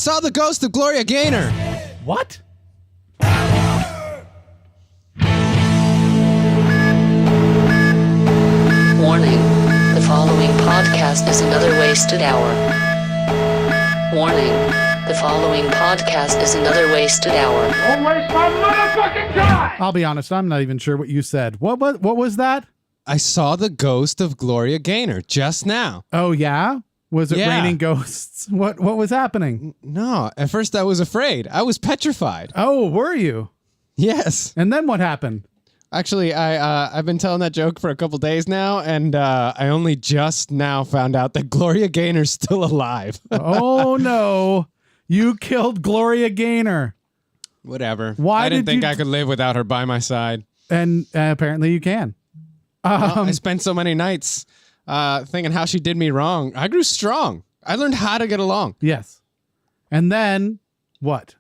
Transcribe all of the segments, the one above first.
saw the ghost of Gloria Gaynor. What? Warning. The following podcast is another wasted hour. Warning. The following podcast is another wasted hour. Don't waste my motherfucking time! I'll be honest, I'm not even sure what you said. What was that? I saw the ghost of Gloria Gaynor just now. Oh, yeah? Was it Yeah. raining ghosts? What was happening? No, at first I was afraid. I was petrified. Oh, were you? Yes. And then what happened? Actually, I've been telling that joke for a couple days now, and I only just now found out that Gloria Gaynor's still alive. Oh, no. You killed Gloria Gaynor. Whatever. Why I didn't did think you I could live without her by my side. And apparently you can. I spent so many nights thinking how she did me wrong. I grew strong. I learned how to get along. Yes. And then what?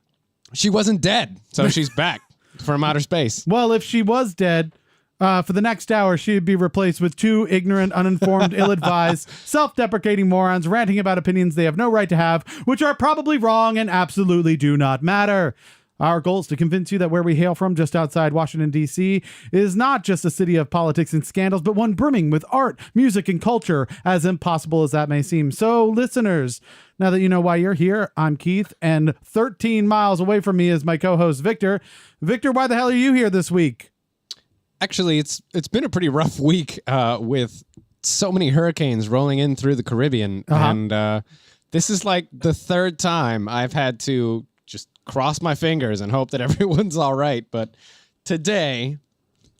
She wasn't dead, so she's back from outer space. Well, if she was dead, for the next hour, she'd be replaced with two ignorant, uninformed, ill-advised, self-deprecating morons ranting about opinions they have no right to have, which are probably wrong and absolutely do not matter. Our goal is to convince you that where we hail from, just outside Washington, D.C., is not just a city of politics and scandals, but one brimming with art, music, and culture, as impossible as that may seem. So, listeners, now that you know why you're here, I'm Keith, and 13 miles away from me is my co-host, Victor. Victor, why the hell are you here this week? Actually, it's been a pretty rough week with so many hurricanes rolling in through the Caribbean. And this is like the third time I've had to just cross my fingers and hope that everyone's all right. But today,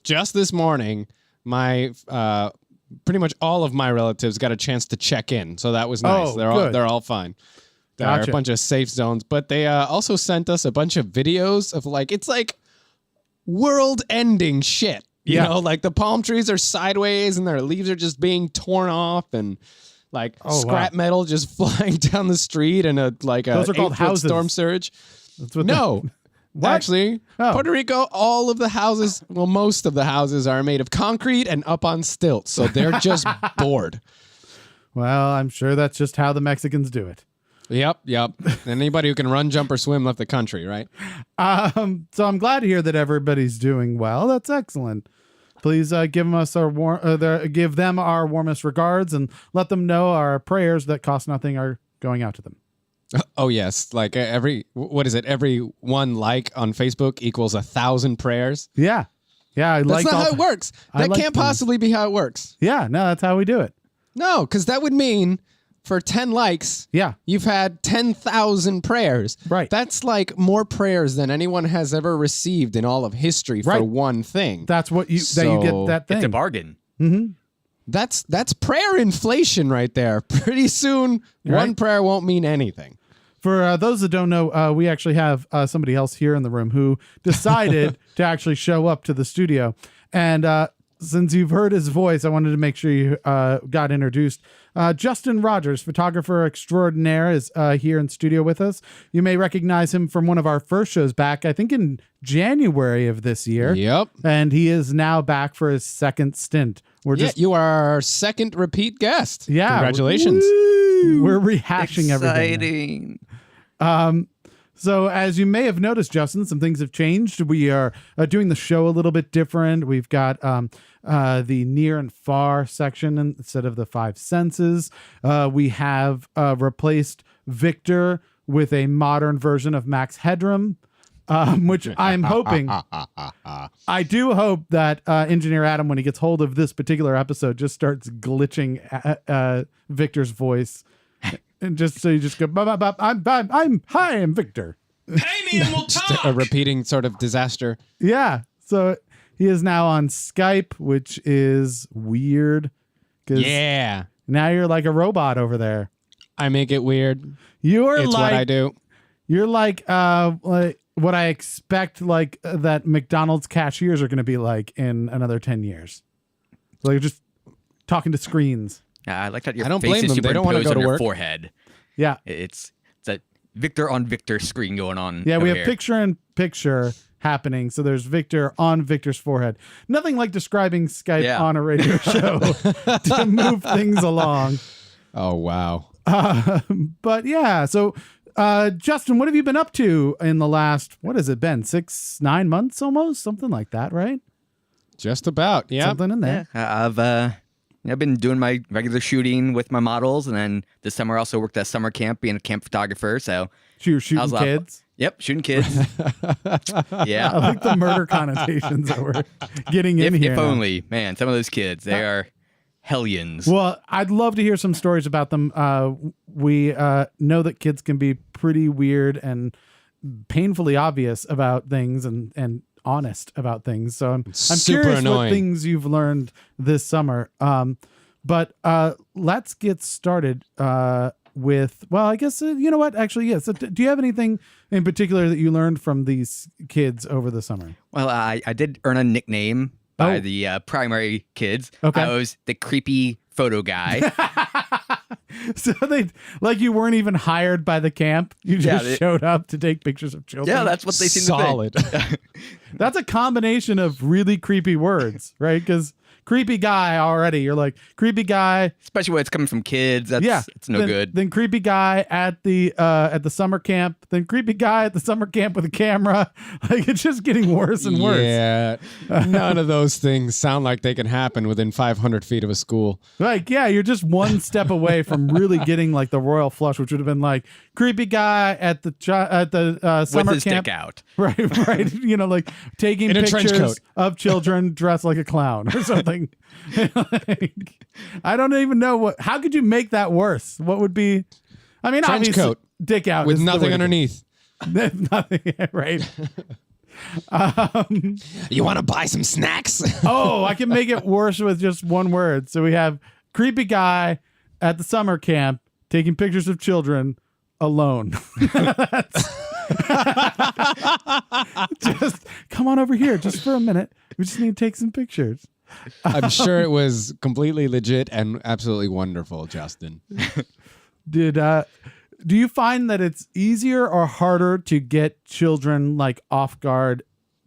just this morning, my pretty much all of my relatives got a chance to check in. So that was nice. Oh, they're all fine. There are a bunch of safe zones. But they also sent us a bunch of videos of it's like world-ending shit. You know, like the palm trees are sideways and their leaves are just being torn off and scrap metal just flying down the street and Those are called houses. Storm surge. That's what Actually, Puerto Rico, all of the houses, well, most of the houses are made of concrete and up on stilts. So they're just bored. Well, I'm sure that's just how the Mexicans do it. Yep. Anybody who can run, jump, or swim left the country, right? So I'm glad to hear that everybody's doing well. That's excellent. Please give them our warmest regards and let them know our prayers that cost nothing are going out to them. Oh yes, every one like on Facebook equals 1,000 prayers. Yeah. That's not how it works. That can't possibly be how it works. Yeah, no, that's how we do it. No, because that would mean for 10 likes, you've had 10,000 prayers. Right. That's like more prayers than anyone has ever received in all of history for one thing. That's what you get that thing. It's a bargain. Mm-hmm. That's prayer inflation right there. Pretty soon, one prayer won't mean anything. For those that don't know, we actually have somebody else here in the room who decided to actually show up to the studio. And since you've heard his voice, I wanted to make sure you got introduced. Justin Rodgers, photographer extraordinaire, is here in studio with us. You may recognize him from one of our first shows back, I think in January of this year. Yep. And he is now back for his second stint. You are our second repeat guest. Yeah. Congratulations. We're rehashing everything. So as you may have noticed, Justin, some things have changed. We are doing the show a little bit different. We've got the near and far section instead of the five senses. We have replaced Victor with a modern version of Max Headroom, which I'm hoping. I do hope that Engineer Adam, when he gets hold of this particular episode, just starts glitching Victor's voice. And just so you just go, I'm Victor. Pay me and we'll talk. Just a repeating sort of disaster. Yeah. So he is now on Skype, which is weird. Yeah. Now you're like a robot over there. I make it weird. It's what I do. You're like what I expect that McDonald's cashiers are going to be like in another 10 years. So you're just talking to screens. I like that your I don't face blame is them. They don't wanna superimposed go on to your work. forehead. Yeah. It's a Victor on Victor screen going on. Yeah, we over have here. picture in picture happening. So there's Victor on Victor's forehead. Nothing like describing Skype on a radio show to move things along. Oh, wow. But yeah, so Justin, what have you been up to in the last, what has it been, 6-9 months almost? Something like that, right? Just about, yeah. Something in there. Yeah, I've been doing my regular shooting with my models, and then this summer I also worked at summer camp being a camp photographer. So You're shooting kids? Yep, shooting kids. Yeah. I like the murder connotations that we're getting in here. If now. only, man, some of those kids, they are hellions. Well, I'd love to hear some stories about them. We know that kids can be pretty weird and painfully obvious about things and honest about things. So I'm Super curious annoying. what things you've learned this summer. But let's get started with, well, I guess, you know what? Actually, yes. So do you have anything in particular that you learned from these kids over the summer? Well, I did earn a nickname by the primary kids. Okay. I was the creepy photo guy. So they, like, you weren't even hired by the camp. You just they- showed up to take pictures of children. Yeah, that's what they seem Solid. to think. That's a combination of really creepy words, right? Because creepy guy already, you're like creepy guy. Especially when it's coming from kids. That's it's no then, good. Then creepy guy at the summer camp. Then creepy guy at the summer camp with a camera. Like, it's just getting worse and worse. Yeah, none of those things sound like they can happen within 500 feet of a school. Like, yeah, you're just one step away from really getting like the royal flush, which would have been like creepy guy at the summer With his camp. dick out. Right. You know, like taking In a trench pictures coat. of children dressed like a clown or something. Like, I don't even know how could you make that worse? What would be? I mean, Trench obviously, coat dick out with is the way nothing to go. underneath. Nothing, right? You want to buy some snacks? Oh, I can make it worse with just one word. So we have creepy guy at the summer camp taking pictures of children alone. Just come on over here just for a minute. We just need to take some pictures. I'm sure it was completely legit and absolutely wonderful, Justin. Do you find that it's easier or harder to get children like off guard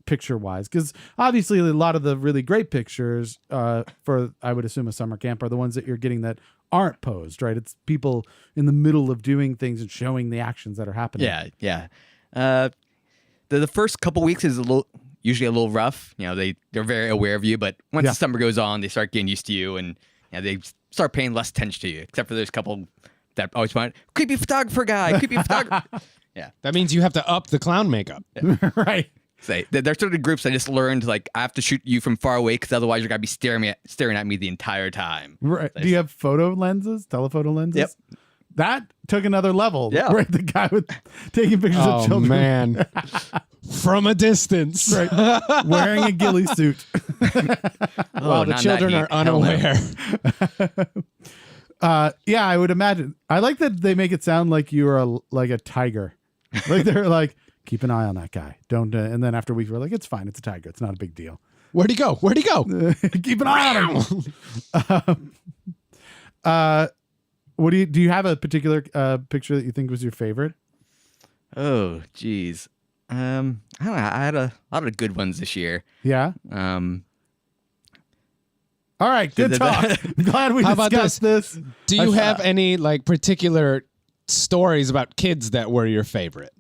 picture wise? Because obviously a lot of the really great pictures for, I would assume, a summer camp are the ones that you're getting that aren't posed, right? It's people in the middle of doing things and showing the actions that are happening. Yeah. The first couple weeks is usually a little rough. You know, they're very aware of you, but once the summer goes on, they start getting used to you, and they start paying less attention to you. Except for those couple that always want creepy photographer guy, creepy photographer. Yeah, That means you have to up the clown makeup. Right. say there's sort of groups I just learned like I have to shoot you from far away because otherwise you're gonna be staring at me the entire time. Right. Do you have photo lenses, telephoto lenses? Yep. That took another level. Yeah. Right. The guy with taking pictures of Oh, children. man. From a distance. Right. Wearing a ghillie suit. While the not in children that are heat. Hell no. unaware. Yeah, I would imagine. I like that they make it sound like you're like a tiger. Like they're like, keep an eye on that guy. Don't. And then after a week, we're like, it's fine. It's a tiger. It's not a big deal. Where'd he go? Keep an eye on him. What do you have a particular picture that you think was your favorite? Oh, geez. I don't know. I had a lot of good ones this year. Yeah. Um, All right. Good talk. I'm glad we How about discussed this. Do you have any like particular stories about kids that were your favorite?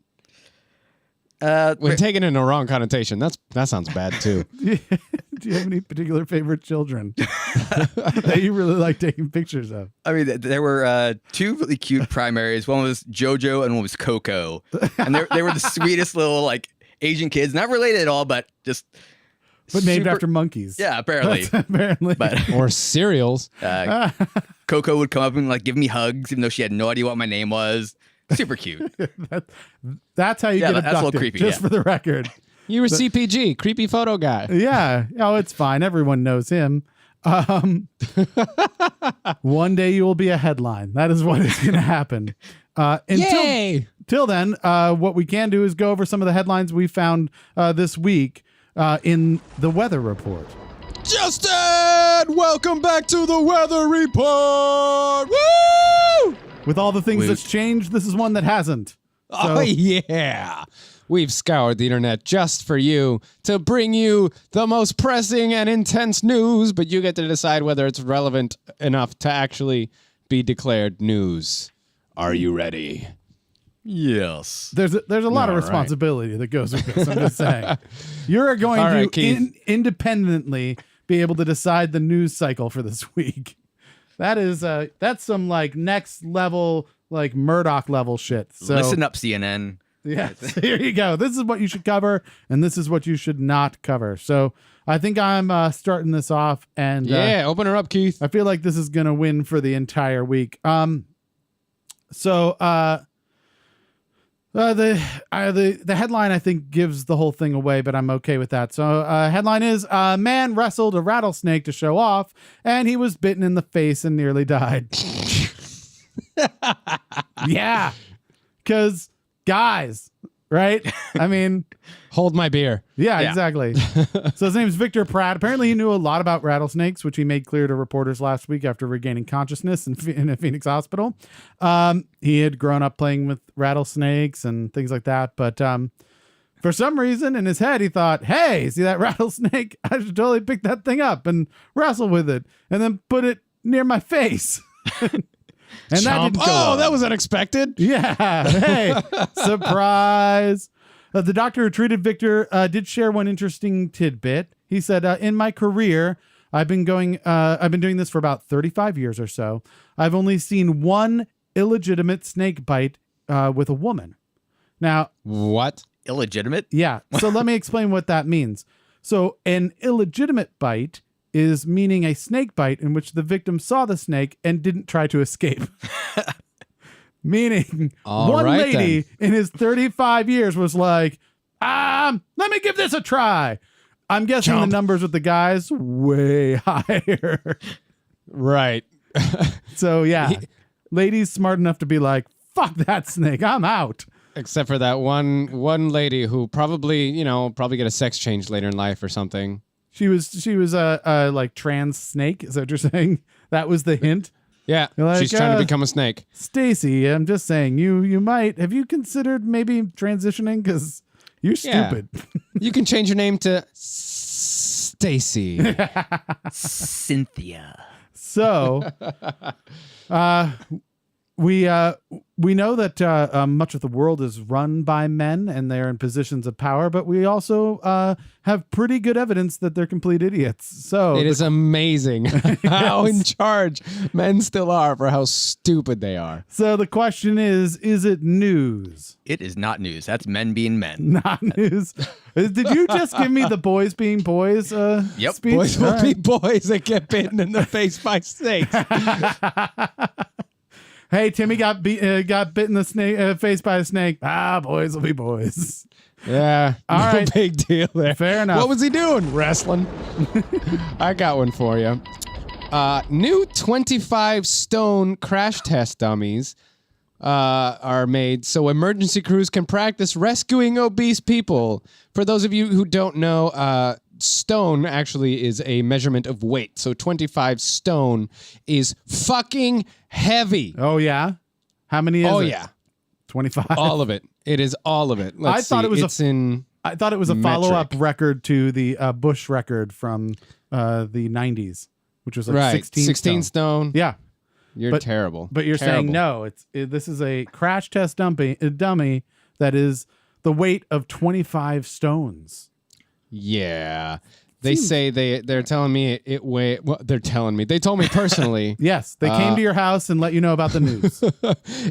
When taken in a wrong connotation, that sounds bad too. Do you have any particular favorite children that you really like taking pictures of? I mean, there were two really cute primaries. One was JoJo and one was Coco, and they were the sweetest little like Asian kids, not related at all, but just Named super- after monkeys. Yeah, apparently. Apparently. But Or cereals. Coco would come up and like give me hugs, even though she had no idea what my name was. Super cute. That's how you Yeah, get that's a little abducted. creepy, Just yeah. for the record. You were CPG, creepy photo guy. Yeah. Oh, it's fine. Everyone knows him. One day you will be a headline. That is what is going to happen. Yay! Till then, what we can do is go over some of the headlines we found this week in the weather report. Justin, welcome back to the weather report. Woo! With all the things Woot. that's changed, this is one that hasn't. Oh, yeah. We've scoured the internet just for you to bring you the most pressing and intense news, but you get to decide whether it's relevant enough to actually be declared news. Are you ready? Yes. There's a lot of All right. responsibility that goes with this. I'm just saying. You're going All to right, Keith. independently be able to decide the news cycle for this week. That's some like next level, like Murdoch level shit. So Listen up, CNN. yeah, so here you go. This is what you should cover, and this is what you should not cover. So I think I'm starting this off, and Yeah, open her up, Keith. I feel like this is gonna win for the entire week. The headline I think gives the whole thing away, but I'm okay with that. So headline is a man wrestled a rattlesnake to show off, and he was bitten in the face and nearly died. Yeah, because guys, right? I mean, Hold my beer. yeah, Yeah. exactly. So his name is Victor Pratt. Apparently, he knew a lot about rattlesnakes, which he made clear to reporters last week after regaining consciousness in a Phoenix hospital. He had grown up playing with rattlesnakes and things like that, but for some reason in his head, he thought, "Hey, see that rattlesnake? I should totally pick that thing up and wrestle with it, and then put it near my face." And that Chomp. didn't go Oh, well. that was unexpected. Yeah. Hey, surprise. The doctor who treated Victor did share one interesting tidbit. He said, in my career, I've been doing this for about 35 years or so. I've only seen one illegitimate snake bite with a woman. Now, What? Illegitimate? yeah. So let me explain what that means. So an illegitimate bite is meaning a snake bite in which the victim saw the snake and didn't try to escape. Meaning All one right, lady in his 35 years was like, let me give this a try. I'm guessing the Chomp. numbers with the guys way higher. Right. So yeah, ladies smart enough to be like, fuck that snake, I'm out. Except for that one lady who probably get a sex change later in life or something. She was a like trans snake. Is that what you're saying? That was the hint. Yeah, You're like, she's trying to become a snake. Stacy, I'm just saying, you might have you considered maybe transitioning because you're Yeah. stupid. You can change your name to Stacy. Cynthia. So, we know that much of the world is run by men and they're in positions of power, but we also have pretty good evidence that they're complete idiots. So It is amazing how in charge men still are for how stupid they are. So the question is it news? It is not news. That's men being men. Not news. Did you just give me the boys being boys Yep. speech? Boys will All be right. boys that get bitten in the face by snakes. Hey, Timmy got bit in the face by a snake. Boys will be boys. Yeah, All no right. big deal there. Fair enough. What was he doing? Wrestling. I got one for you. New 25 stone crash test dummies are made so emergency crews can practice rescuing obese people. For those of you who don't know, stone actually is a measurement of weight. So 25 stone is fucking heavy. Oh yeah. How many is it? Oh yeah, 25. all of it. It is all of it. Let's thought see. it was it's in. I thought it was a metric. follow-up record to the Bush record from the 90s, which was like Right, 16 stone. stone. Yeah, You're But- terrible. but you're saying Terrible. no. This is a crash test dummy that is the weight of 25 stones. Yeah. They say they're telling me it weigh. Well, they're telling me. They told me personally. Yes, they came to your house and let you know about the news.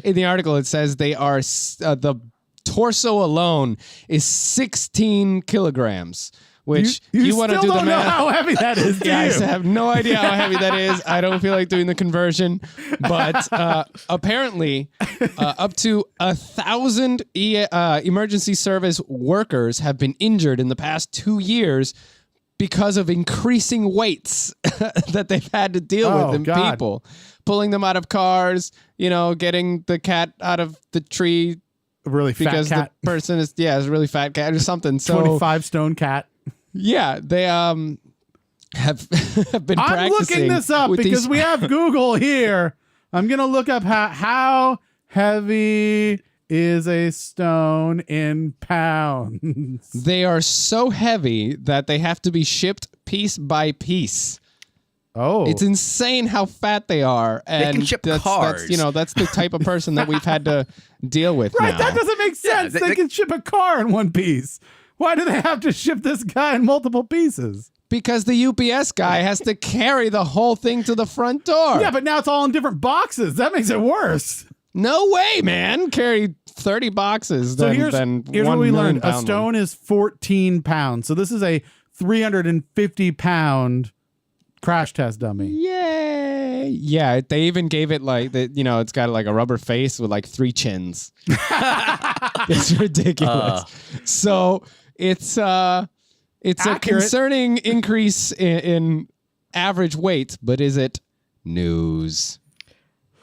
In the article, it says they are the torso alone is 16 kilograms. Which you want to still do the don't know math? how heavy that is, do Yeah, I you? have no idea how heavy that is. I don't feel like doing the conversion, but apparently, up to 1,000 emergency service workers have been injured in the past 2 years because of increasing weights that they've had to deal Oh, with in God. people, pulling them out of cars, getting the cat out of the tree A really fat because cat. the person is a really fat cat or something. So 25 stone cat. yeah, they have have been I'm practicing. looking this up with because these- we have Google here. I'm going to look up how heavy is a stone in pounds. They are so heavy that they have to be shipped piece by piece. Oh, It's insane how fat they are, and can ship cars. That's the type of person that we've had to deal with right. now. That doesn't make sense. they- they can ship a car in one piece. Why do they have to ship this guy in multiple pieces? Because the UPS guy has to carry the whole thing to the front door. Yeah, but now it's all in different boxes. That makes it worse. No way, man. Carry 30 boxes So than here's 1 what we learned. A million-pound stone is 14 pounds. So this is a 350-pound crash test dummy. Yay! Yeah, they even gave it like that. It's got like a rubber face with like 3 chins. It's ridiculous. So it's a Accurate. concerning increase in average weight, but is it news?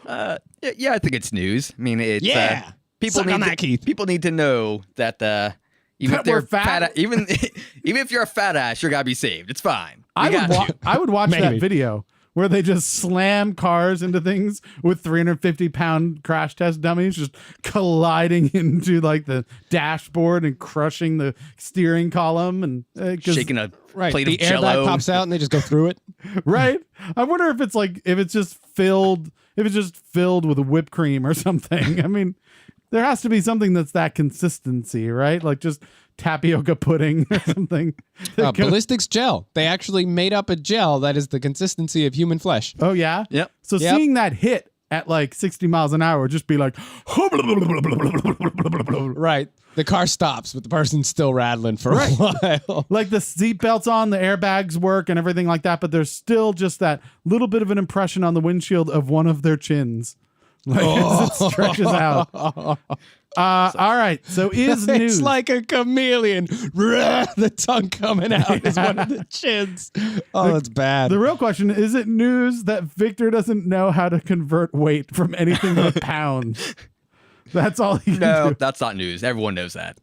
Yeah, I think it's news. I mean, it's Yeah. people Suck on need that, Keith. people need to know that even That if they're we're fat? even if you're a fat ass, you're gotta be saved. It's fine. I would watch that Maybe. video where they just slam cars into things with 350-pound crash test dummies just colliding into like the dashboard and crushing the steering column and 'cause- Shaking a Right. plate The of Jello. airbag pops out and they just go through it. right. I wonder if it's just filled with whipped cream or something. I mean, there has to be something that's that consistency, right? Like just tapioca pudding or something. Ballistics gel. They actually made up a gel that is the consistency of human flesh. Oh yeah. Yep. So Yep. seeing that hit at like 60 miles an hour would just be like, Right. The car stops, but the person's still rattling for a while. like the seatbelt's on, the airbags work and everything like that, but there's still just that little bit of an impression on the windshield of one of their chins. Like as it stretches out. All right. So is news. It's like a chameleon. The tongue coming out is one of the chins. Oh, that's bad. The real question is it news that Victor doesn't know how to convert weight from anything but pounds? That's all he can No, do. that's not news. Everyone knows that.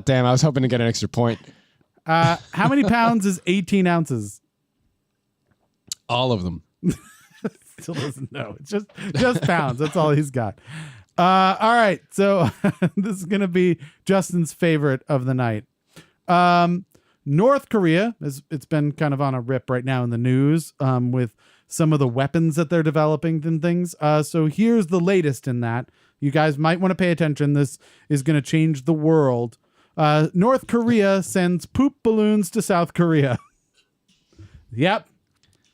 Damn. I was hoping to get an extra point. How many pounds is 18 ounces? All of them. Still doesn't know. It's just pounds. That's all he's got. All right. So this is going to be Justin's favorite of the night. North Korea, it's been kind of on a rip right now in the news with some of the weapons that they're developing and things. So here's the latest in that. You guys might want to pay attention. This is going to change the world. North Korea sends poop balloons to South Korea. Yep.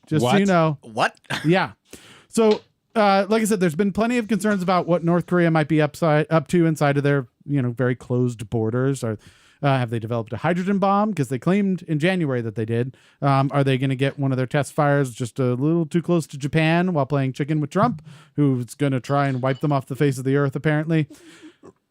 Just so you What? know. What? Yeah. So, like I said, there's been plenty of concerns about what North Korea might be up to inside of their, very closed borders. Or have they developed a hydrogen bomb? Because they claimed in January that they did. Are they going to get one of their test fires just a little too close to Japan while playing chicken with Trump, who's going to try and wipe them off the face of the earth, apparently?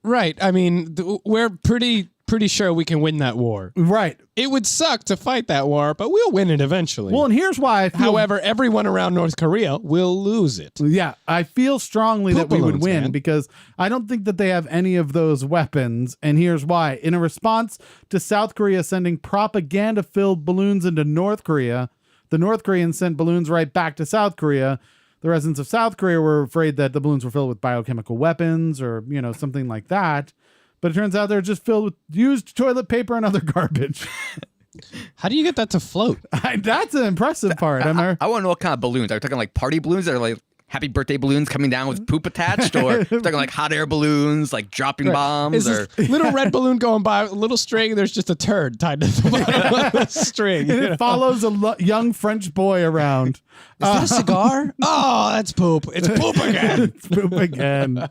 Right. I mean, we're pretty sure we can win that war. Right. It would suck to fight that war, but we'll win it eventually. Well, and here's why I feel... However, everyone around North Korea will lose it. Yeah, I feel strongly that Poop we would balloons, win man. because I don't think that they have any of those weapons. And here's why. In a response to South Korea sending propaganda-filled balloons into North Korea, the North Koreans sent balloons right back to South Korea. The residents of South Korea were afraid that the balloons were filled with biochemical weapons or, something like that. But it turns out they're just filled with used toilet paper and other garbage. How do you get that to float? That's an impressive part. I want to know what kind of balloons. Are we talking like party balloons that are like happy birthday balloons coming down with poop attached? Or are we talking like hot air balloons, like dropping bombs? Is Or this little red balloon going by, a little string, there's just a turd tied to the bottom of the string. And it follows a young French boy around. Is that a cigar? Oh, that's poop. It's poop again. It's poop again.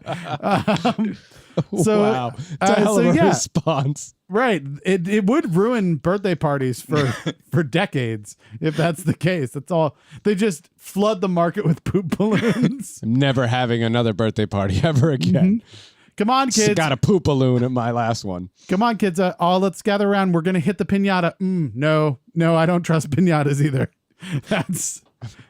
So, wow. It's a hell so of a yeah. response. Right. It would ruin birthday parties for decades if that's the case. That's all. They just flood the market with poop balloons. I'm never having another birthday party ever again. Come on, kids. Got a poop balloon at my last one. Come on, kids. Let's gather around. We're going to hit the piñata. No, I don't trust piñatas either.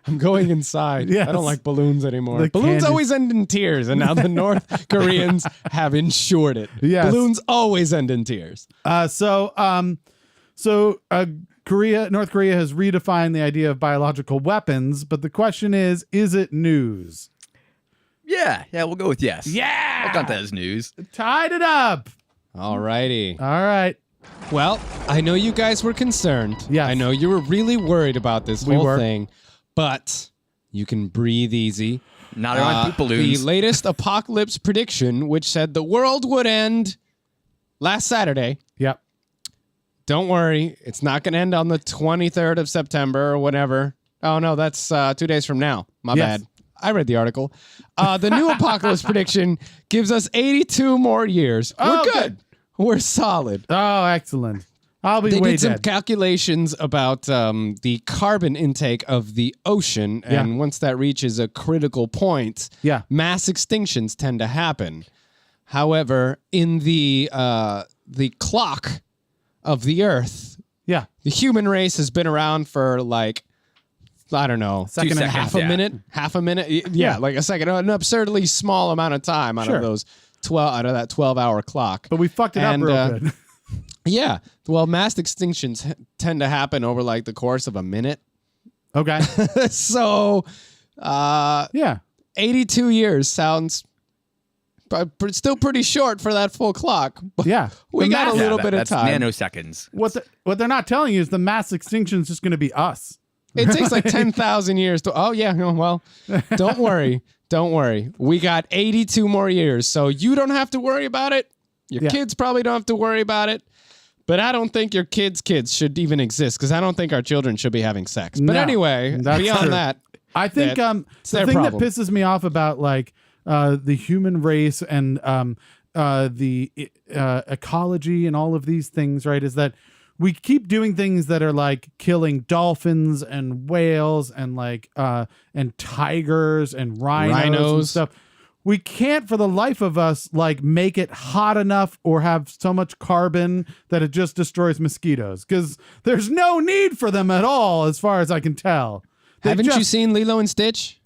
I'm going inside. Yes. I don't like balloons anymore. The Balloons candy- always end in tears, and now the North Koreans have ensured it. Yes. Balloons always end in tears. So North Korea has redefined the idea of biological weapons, but the question is it news? yeah, we'll go with yes. Yeah. I'll count that as news. Tied it up. All righty. All right. Well, I know you guys were concerned. Yes. I know you were really worried about this We whole were. thing. but you can breathe easy. Not around poop balloons. The latest apocalypse prediction, which said the world would end last Saturday. Yep. Don't worry, it's not going to end on the 23rd of September or whatever. Oh, no, that's 2 days from now. My Yes. bad. I read the article. The new apocalypse prediction gives us 82 more years. Oh, We're good. We're solid. Oh, excellent. I'll be They way did some dead. calculations about the carbon intake of the ocean, and once that reaches a critical point, mass extinctions tend to happen. However, in the clock of the Earth, the human race has been around for like, I don't know, Second and a half. half a minute. Yeah, like a second, an absurdly small amount of time out of those 12 out of that 12-hour clock. But we fucked it up real good. Yeah. Well, mass extinctions tend to happen over like the course of a minute. Okay. So, 82 years sounds still pretty short for that full clock. But we got a little bit of that's time. nanoseconds. What they're not telling you is the mass extinction is just going to be us. It takes like 10,000 years to. Oh yeah. Well, don't worry. Don't worry. We got 82 more years, so you don't have to worry about it. Your kids probably don't have to worry about it. But I don't think your kids' kids should even exist because I don't think our children should be having sex. But anyway, beyond that, I think the thing that pisses me off about like the human race and the ecology and all of these things, right, is that we keep doing things that are like killing dolphins and whales and like and tigers and rhinos and stuff. We can't for the life of us like make it hot enough or have so much carbon that it just destroys mosquitoes because there's no need for them at all as far as I can tell. Haven't you seen Lilo and Stitch?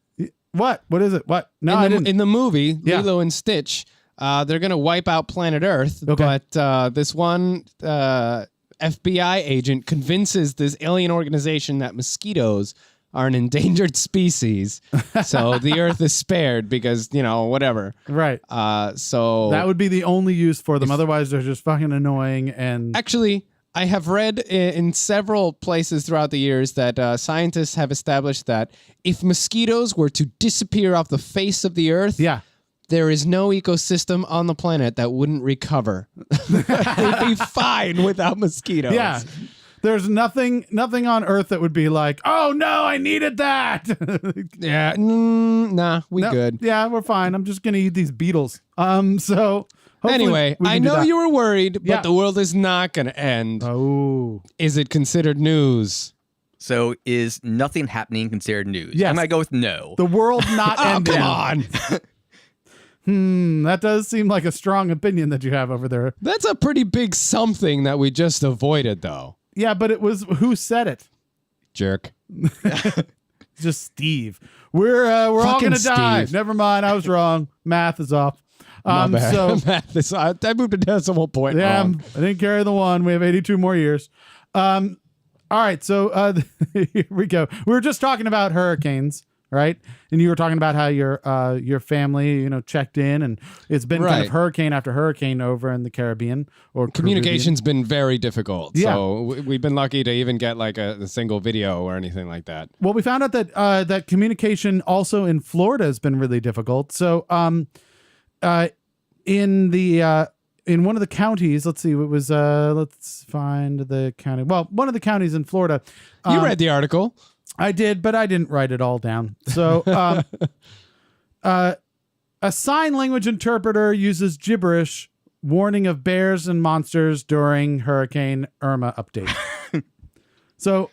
What is it? What? No, I didn't. In the movie Lilo and Stitch, they're going to wipe out planet Earth, but this one FBI agent convinces this alien organization that mosquitoes are an endangered species. So the Earth is spared because, whatever. Right. So that would be the only use for them. Otherwise, they're just fucking annoying. And actually, I have read in several places throughout the years that scientists have established that if mosquitoes were to disappear off the face of the Earth, there is no ecosystem on the planet that wouldn't recover. It'd be fine without mosquitoes. Yeah. There's nothing on Earth that would be like, oh no, I needed that. Nah, we good. Yeah, we're fine. I'm just gonna eat these beetles. So anyway, I know you were worried, but the world is not gonna end. Oh, is it considered news? So is nothing happening considered news? Yes. I'm gonna go with no. The world not ending. Come on. That does seem like a strong opinion that you have over there. That's a pretty big something that we just avoided, though. Yeah, but it was who said it? Jerk. Just Steve. We're all gonna die. Steve. Never mind, I was wrong. Math is off. My bad. So Math is, I moved to decimal point. Wrong. I didn't carry the one. We have 82 more years. All right, so here we go. We were just talking about hurricanes, right? And you were talking about how your family, checked in, and it's been kind of hurricane after hurricane over in the Caribbean or communication's been very difficult. Yeah. So we've been lucky to even get like a single video or anything like that. Well, we found out that that communication also in Florida has been really difficult. So, in one of the counties, let's see, it was let's find the county. Well, one of the counties in Florida. You read the article. I did, but I didn't write it all down. So, a sign language interpreter uses gibberish, warning of bears and monsters during Hurricane Irma update. So,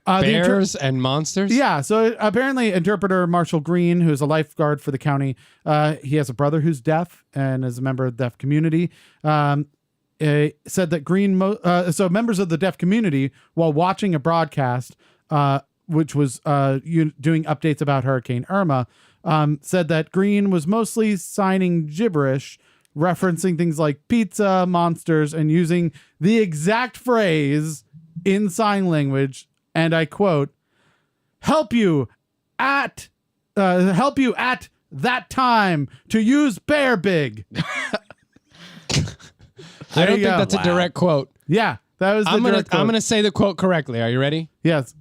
bears and monsters? Yeah. So apparently, interpreter Marshall Green, who is a lifeguard for the county, he has a brother who's deaf and is a member of the deaf community. Said that Green, so members of the deaf community, while watching a broadcast, which was doing updates about Hurricane Irma, said that Green was mostly signing gibberish, referencing things like pizza, monsters, and using the exact phrase in sign language. And I quote, help you at that time to use bear big. I don't think that's a direct quote. Yeah, that was the direct quote. I'm gonna say the quote correctly. Are you ready? Yes.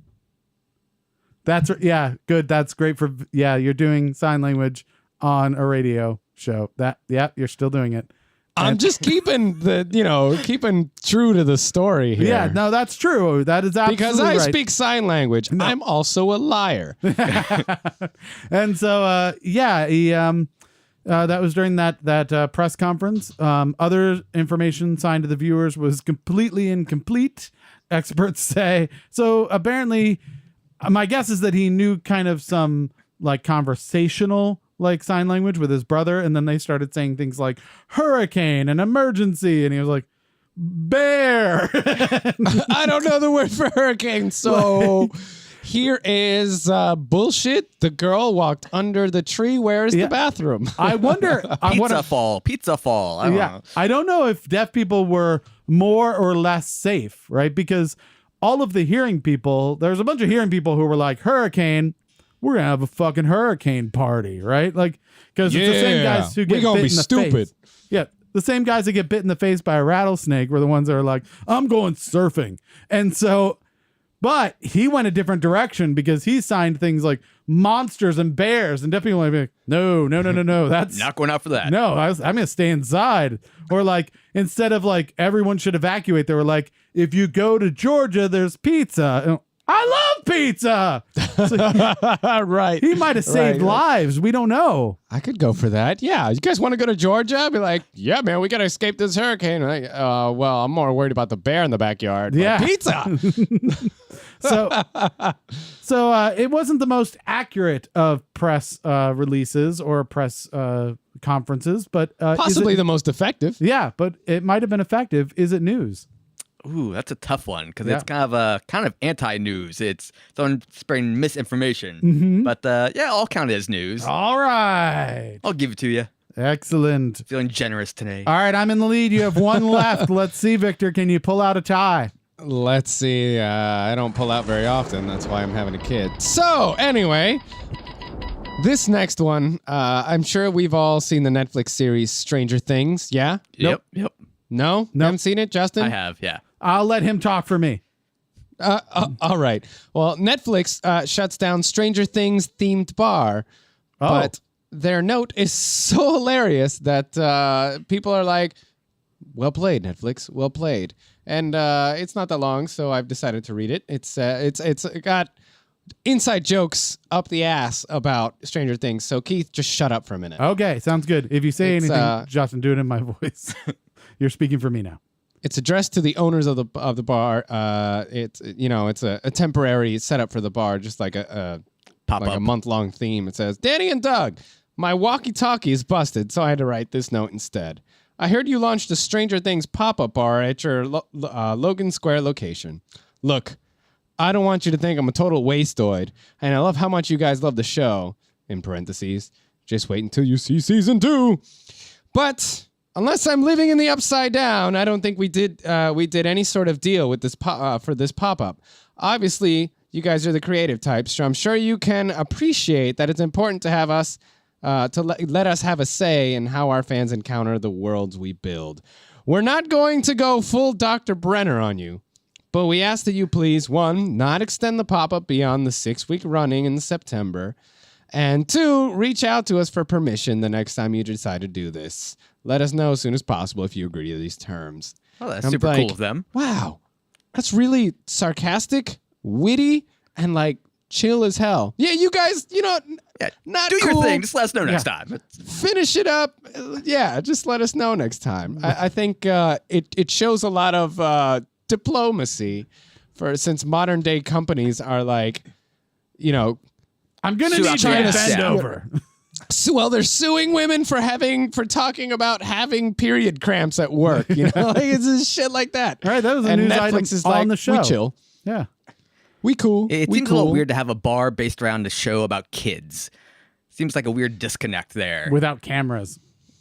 Yeah, good. That's great for you're doing sign language on a radio show. You're still doing it. I'm just keeping keeping true to the story here. Yeah, no, that's true. That is absolutely because I right. speak sign language. No. I'm also a liar. And so he that was during that press conference. Other information signed to the viewers was completely incomplete, experts say. So apparently, my guess is that he knew kind of some like conversational like sign language with his brother, and then they started saying things like hurricane and emergency, and he was like, bear. I don't know the word for hurricane, so here is bullshit. The girl walked under the tree. Where is the bathroom? I wonder. Pizza fall. I don't know. I don't know if deaf people were more or less safe, right? Because all of the hearing people, there's a bunch of hearing people who were like, hurricane, we're gonna have a fucking hurricane party, right? Like, because it's the same guys who get bit in the face. Yeah, the same guys that get bit in the face by a rattlesnake were the ones that are like, I'm going surfing. And so, but he went a different direction because he signed things like monsters and bears, and deaf people might be like, no, that's Not going out for that. no, I'm gonna stay inside. Or like, instead of like everyone should evacuate, they were like, if you go to Georgia, there's pizza. And I love pizza. Right. He might have saved lives. We don't know. I could go for that. Yeah. You guys want to go to Georgia? I'd be like, yeah, man, we got to escape this hurricane. Like, well, I'm more worried about the bear in the backyard. Yeah. Like, pizza. So it wasn't the most accurate of press releases or press conferences, but Possibly the most effective. yeah, but it might have been effective. Is it news? Ooh, that's a tough one because Yeah. it's kind of anti-news. It's on spreading misinformation. But I'll count it as news. All right. I'll give it to you. Excellent. Feeling generous today. All right, I'm in the lead. You have one left. Let's see, Victor. Can you pull out a tie? Let's see. I don't pull out very often. That's why I'm having a kid. So, anyway, this next one, I'm sure we've all seen the Netflix series Stranger Things. Yeah? Yep. No? Nope. Haven't seen it, Justin? I have. Yeah. I'll let him talk for me. All right. Well, Netflix shuts down Stranger Things themed bar, but their note is so hilarious that people are like, "Well played, Netflix. Well played." And it's not that long, so I've decided to read it. It's got inside jokes up the ass about Stranger Things. So Keith, just shut up for a minute. Okay, sounds good. If you say It's, anything, Justin, do it in my voice. You're speaking for me now. It's addressed to the owners of the bar. It's a temporary setup for the bar, just like a Pop-up. month-long theme. It says, "Danny and Doug, my walkie-talkie is busted, so I had to write this note instead. I heard you launched a Stranger Things pop-up bar at your Logan Square location. Look, I don't want you to think I'm a total wasteoid, and I love how much you guys love the show. In parentheses, just wait until you see season 2. But unless I'm living in the upside down, I don't think we did any sort of deal with this for this pop-up. Obviously, you guys are the creative types, so I'm sure you can appreciate that it's important to have us let us have a say in how our fans encounter the worlds we build. We're not going to go full Dr. Brenner on you, but we ask that you please, 1, not extend the pop-up beyond the 6-week running in September, and 2, reach out to us for permission the next time you decide to do this. Let us know as soon as possible if you agree to these terms." Oh, that's I'm super like, cool of them. Wow, that's really sarcastic, witty, and like chill as hell. Yeah, you guys, not Do cool. your thing. Just let us know next time. Finish it up. Yeah, just let us know next time. I think it shows a lot of diplomacy since modern day companies are like, I'm going to Sue need out you the to ass. bend Yeah. over. well, they're suing women for talking about having period cramps at work. Like it's just shit like that. All right, that was a and news Netflix item is on like, the show. we chill. Yeah. We cool. It we seems cool. a little weird to have a bar based around a show about kids. Seems like a weird disconnect there. Without cameras.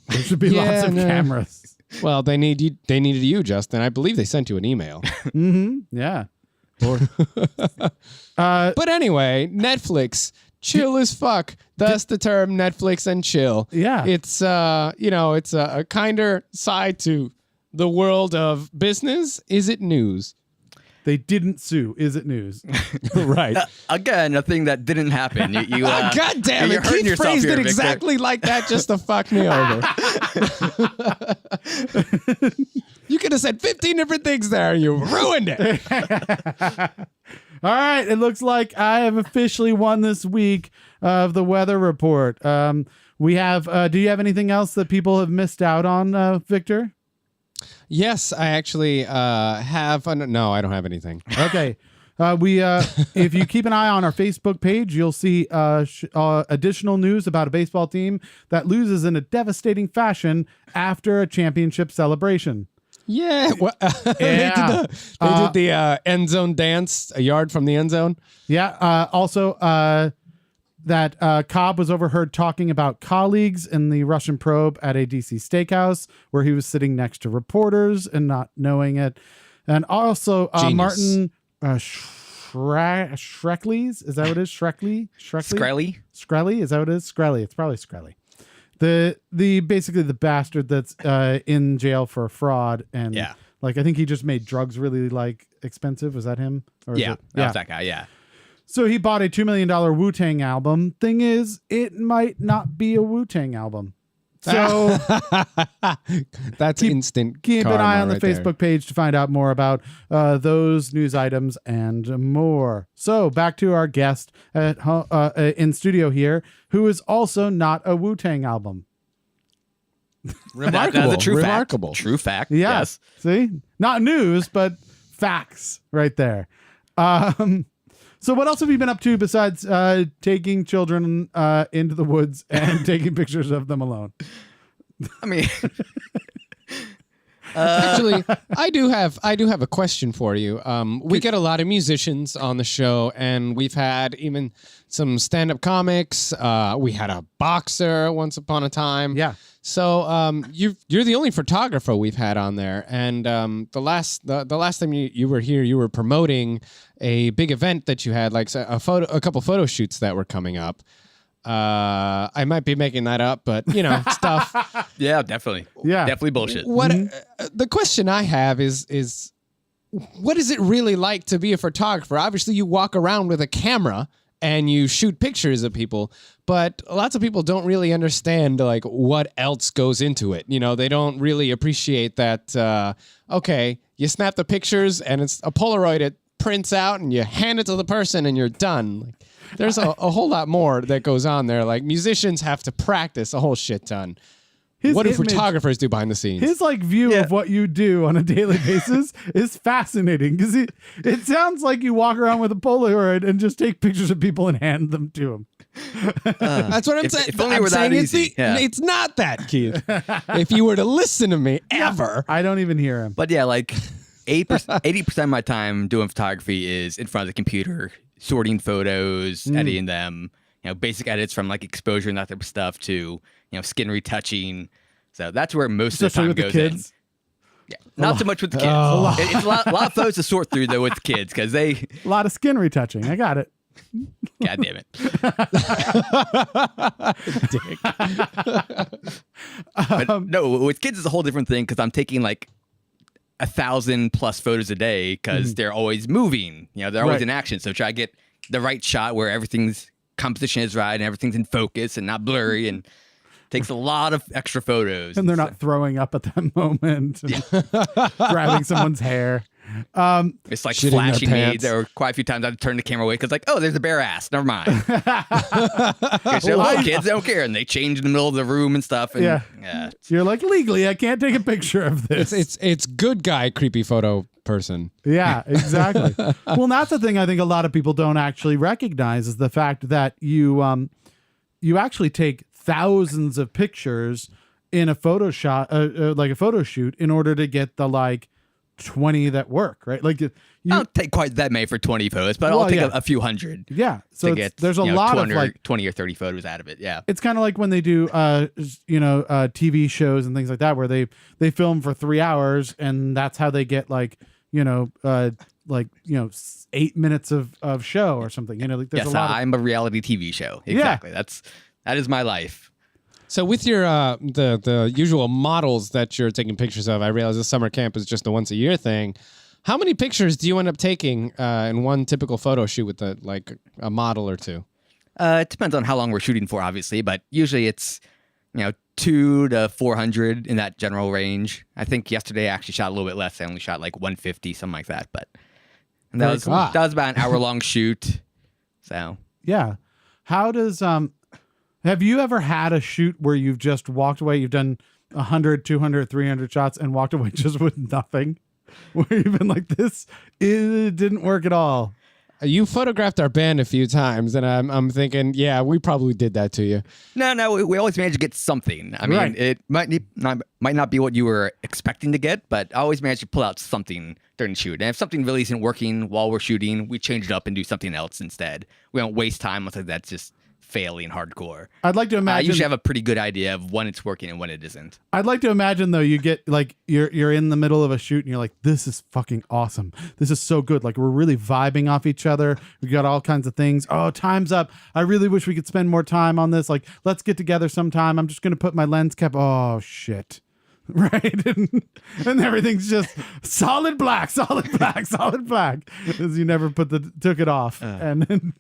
There should be lots of cameras. Well, they needed you, Justin. I believe they sent you an email. Yeah. But anyway, Netflix, chill as fuck. Thus the term Netflix and chill. Yeah. It's it's a kinder side to the world of business. Is it news? They didn't sue. Is it news? Right. Again, a thing that didn't happen. God damn you're it. hurting Keith yourself phrased here, it Victor. exactly like that just to fuck me over. You could have said 15 different things there and you ruined it. All right. It looks like I have officially won this week of the weather report. We have, do you have anything else that people have missed out on, Victor? Yes, I actually have. No, I don't have anything. Okay. If you keep an eye on our Facebook page, you'll see additional news about a baseball team that loses in a devastating fashion after a championship celebration. Yeah. Well, Yeah. They did the end zone dance a yard from the end zone. Yeah. Also, that Cobb was overheard talking about colleagues in the Russian probe at a DC steakhouse where he was sitting next to reporters and not knowing it. And also, Genius. Martin Shrekley's, is that what it is? Shrekley? Skrelly? Is that what it is? Skrelly. It's probably Skrelly. The basically the bastard that's in jail for fraud and like I think he just made drugs really like expensive. Was that him? Or That was that guy. Yeah. So he bought a $2 million Wu-Tang album. Thing is, it might not be a Wu-Tang album. So That's instant. keep an karma eye on the right there. Facebook page to find out more about those news items and more. So back to our guest at in studio here, who is also not a Wu-Tang album. Remarkable. That's a true Remarkable. fact. True fact. Yeah. Yes. See? Not news, but facts right there. So what else have you been up to besides taking children into the woods and taking pictures of them alone? I mean, Actually, I do have a question for you. We get a lot of musicians on the show, and we've had even some stand-up comics. We had a boxer once upon a time. Yeah. So you're the only photographer we've had on there, and the last time you were here, you were promoting a big event that you had, like a couple photo shoots that were coming up. I might be making that up, but stuff. yeah, definitely. Yeah. Definitely bullshit. What the question I have is what is it really like to be a photographer? Obviously, you walk around with a camera and you shoot pictures of people, but lots of people don't really understand like what else goes into it. They don't really appreciate that. Okay, you snap the pictures and it's a Polaroid. It prints out and you hand it to the person and you're done. Like, there's a whole lot more that goes on there. Like musicians have to practice a whole shit ton. What do image- photographers do behind the scenes? His view of what you do on a daily basis is fascinating because it sounds like you walk around with a Polaroid and just take pictures of people and hand them to them. That's what I'm saying. If only I'm we're that saying easy. Yeah. it's not that, Keith. If you were to listen to me ever. I don't even hear him. But yeah, like 80% of my time doing photography is in front of the computer, sorting photos, editing them, basic edits from like exposure and that type of stuff to, skin retouching. So that's where most of the Especially time with the goes kids. in. Yeah, not so much with the kids. It's a lot of photos to sort through though with the kids because they, A lot of skin retouching. I got it. God damn it. But no, with kids it's a whole different thing because I'm taking like 1,000+ photos a day because they're always moving. They're always Right. in action. So try to get the right shot where everything's composition is right and everything's in focus and not blurry and takes a lot of extra photos. And they're not throwing up at that moment. Grabbing someone's hair. It's like Shitting their flashing me. pants. There were quite a few times I'd turn the camera away because like, oh, there's a bare ass. Never mind. Because kids don't care and they change in the middle of the room and stuff. And, Yeah. You're like, legally, I can't take a picture of this. It's good guy creepy photo person. Yeah, exactly. Well, that's the thing I think a lot of people don't actually recognize is the fact that you actually take thousands of pictures in a photo shot, like a photo shoot, in order to get the like 20 that work, right? Like I don't take quite that many for 20 photos, but Well, I'll take yeah. a few hundred. yeah. So To get, there's a lot 20 of like 20 or 30 photos out of it. Yeah. it's kind of like when they do TV shows and things like that where they film for 3 hours and that's how they get 8 minutes of show or something. Like there's Yes, a lot of, I'm a reality TV show. Exactly. That is my life. So with your the usual models that you're taking pictures of, I realize the summer camp is just a once a year thing. How many pictures do you end up taking in one typical photo shoot with a model or two? It depends on how long we're shooting for, obviously, but usually it's 200 to 400 in that general range. I think yesterday I actually shot a little bit less. I only shot like 150, something like that. But that was about an hour-long shoot. So yeah. How does have you ever had a shoot where you've just walked away? You've done 100, 200, 300 shots and walked away just with nothing. Where you've been like, it didn't work at all. You photographed our band a few times, and I'm thinking, yeah, we probably did that to you. No, we always manage to get something. I mean, Right. It might not be what you were expecting to get, but I always manage to pull out something during the shoot. And if something really isn't working while we're shooting, we change it up and do something else instead. We don't waste time with it that's just failing hardcore. I'd like to I imagine. usually have a pretty good idea of when it's working and when it isn't. I'd like to imagine though, you get like you're in the middle of a shoot and you're like, this is fucking awesome. This is so good. Like we're really vibing off each other. We got all kinds of things. Oh, time's up. I really wish we could spend more time on this. Like, let's get together sometime. I'm just gonna put my lens cap. Oh shit. Right. And everything's just solid black, solid black, solid black. Because you never took it off. And then